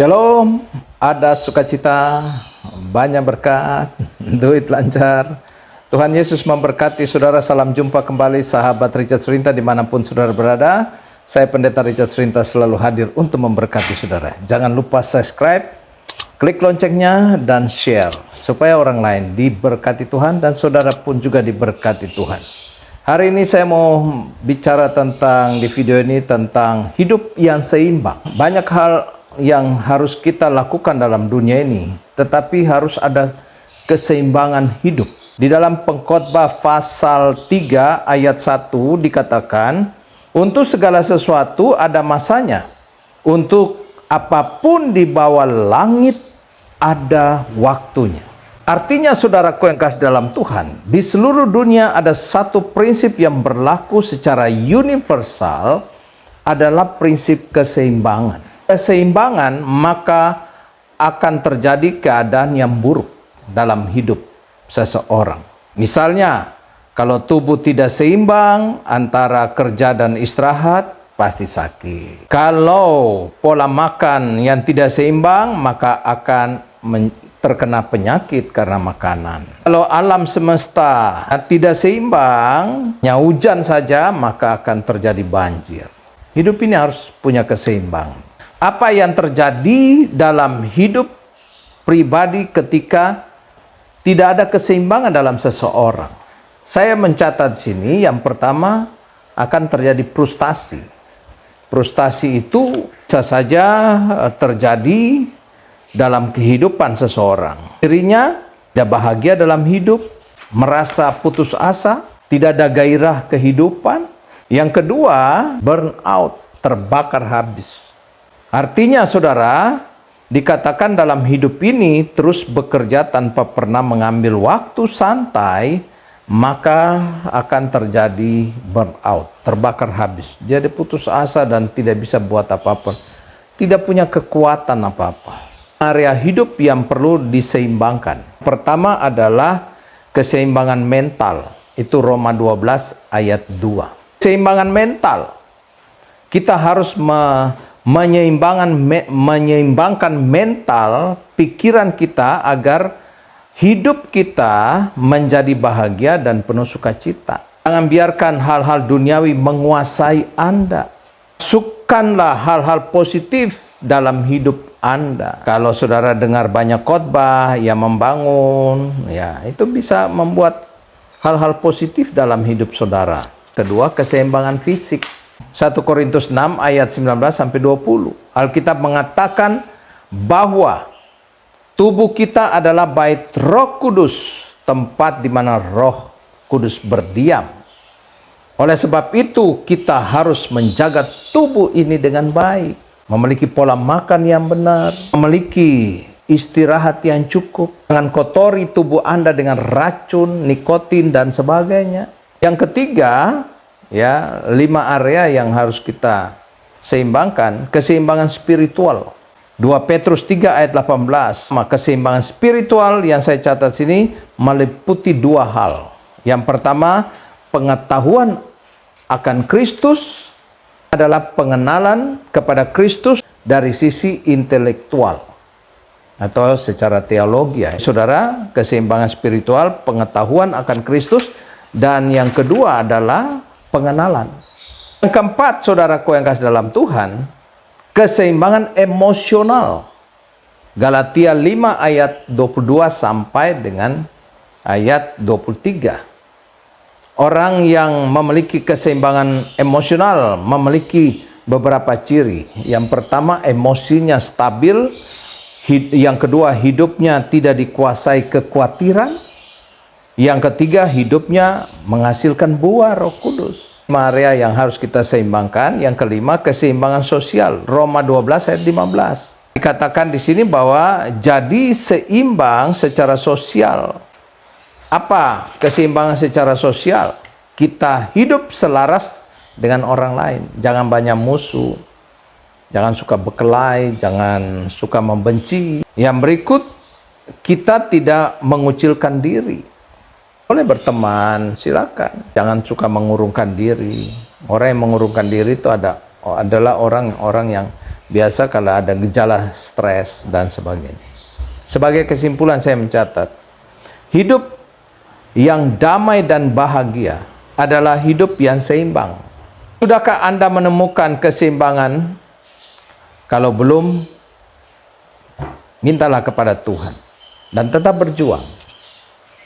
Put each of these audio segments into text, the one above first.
Shalom, ada sukacita, banyak berkat, duit lancar. Tuhan Yesus memberkati saudara. Salam jumpa kembali sahabat Richard Surinta dimanapun saudara berada. Saya Pendeta Richard Surinta selalu hadir untuk memberkati saudara. Jangan lupa subscribe, klik loncengnya, dan share supaya orang lain diberkati Tuhan dan saudara pun juga diberkati Tuhan. Hari ini saya mau bicara tentang, di video ini, tentang hidup yang seimbang. Banyak hal yang harus kita lakukan dalam dunia ini, tetapi harus ada keseimbangan hidup. Di dalam Pengkhotbah pasal 3 ayat 1 dikatakan, untuk segala sesuatu ada masanya, untuk apapun di bawah langit ada waktunya. Artinya saudaraku yang kasih dalam Tuhan, di seluruh dunia ada satu prinsip yang berlaku secara universal, adalah prinsip keseimbangan. Keseimbangan, maka akan terjadi keadaan yang buruk dalam hidup seseorang. Misalnya, kalau tubuh tidak seimbang antara kerja dan istirahat, pasti sakit. Kalau pola makan yang tidak seimbang, maka akan terkena penyakit karena makanan. Kalau alam semesta tidak seimbang, hanya hujan saja, maka akan terjadi banjir. Hidup ini harus punya keseimbangan. Apa yang terjadi dalam hidup pribadi ketika tidak ada keseimbangan dalam seseorang? Saya mencatat sini, yang pertama akan terjadi frustasi. Frustasi itu bisa saja terjadi dalam kehidupan seseorang. Dirinya tidak bahagia dalam hidup, merasa putus asa, tidak ada gairah kehidupan. Yang kedua, burnout, terbakar habis. Artinya saudara, dikatakan dalam hidup ini terus bekerja tanpa pernah mengambil waktu santai, maka akan terjadi burnout, terbakar habis. Jadi putus asa dan tidak bisa buat apa-apa, tidak punya kekuatan apa-apa. Area hidup yang perlu diseimbangkan. Pertama adalah keseimbangan mental. Itu Roma 12 ayat 2. Keseimbangan mental. Kita harus menyeimbangkan mental, pikiran kita, agar hidup kita menjadi bahagia dan penuh sukacita. Jangan biarkan hal-hal duniawi menguasai Anda. Masukkanlah hal-hal positif dalam hidup Anda. Kalau saudara dengar banyak khotbah yang membangun, ya itu bisa membuat hal-hal positif dalam hidup saudara. Kedua, keseimbangan fisik. 1 Korintus 6 ayat 19-20. Alkitab mengatakan bahwa tubuh kita adalah bait Roh Kudus, tempat di mana Roh Kudus berdiam. Oleh sebab itu kita harus menjaga tubuh ini dengan baik, memiliki pola makan yang benar, memiliki istirahat yang cukup, jangan kotori tubuh Anda dengan racun, nikotin, dan sebagainya. Yang ketiga, ya, 5 area yang harus kita seimbangkan. Keseimbangan spiritual. 2 Petrus 3 ayat 18. Maka keseimbangan spiritual yang saya catat sini meliputi 2 hal. Yang pertama, pengetahuan akan Kristus adalah pengenalan kepada Kristus dari sisi intelektual atau secara teologi. Ya. Saudara, keseimbangan spiritual, pengetahuan akan Kristus, dan yang kedua adalah pengenalan. Yang keempat, saudaraku yang kasih dalam Tuhan, keseimbangan emosional. Galatia 5 ayat 22 sampai dengan ayat 23. Orang yang memiliki keseimbangan emosional memiliki beberapa ciri. Yang pertama, emosinya stabil. Yang kedua, hidupnya tidak dikuasai kekhawatiran. Yang ketiga, hidupnya menghasilkan buah Roh Kudus. 5 area yang harus kita seimbangkan. Yang kelima, keseimbangan sosial. Roma 12 ayat 15. Dikatakan di sini bahwa jadi seimbang secara sosial. Apa keseimbangan secara sosial? Kita hidup selaras dengan orang lain. Jangan banyak musuh. Jangan suka berkelahi. Jangan suka membenci. Yang berikut, kita tidak mengucilkan diri. Boleh berteman, silakan. Jangan suka mengurungkan diri. Orang yang mengurungkan diri itu adalah orang-orang yang biasa kalau ada gejala stres dan sebagainya. Sebagai kesimpulan saya mencatat, hidup yang damai dan bahagia adalah hidup yang seimbang. Sudahkah Anda menemukan keseimbangan? Kalau belum, mintalah kepada Tuhan dan tetap berjuang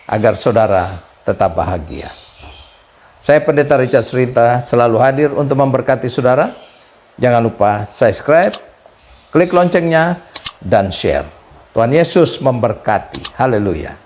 agar saudara tetap bahagia. Saya Pendeta Richard Surinta selalu hadir untuk memberkati saudara. Jangan lupa subscribe, klik loncengnya, dan share. Tuhan Yesus memberkati. Haleluya.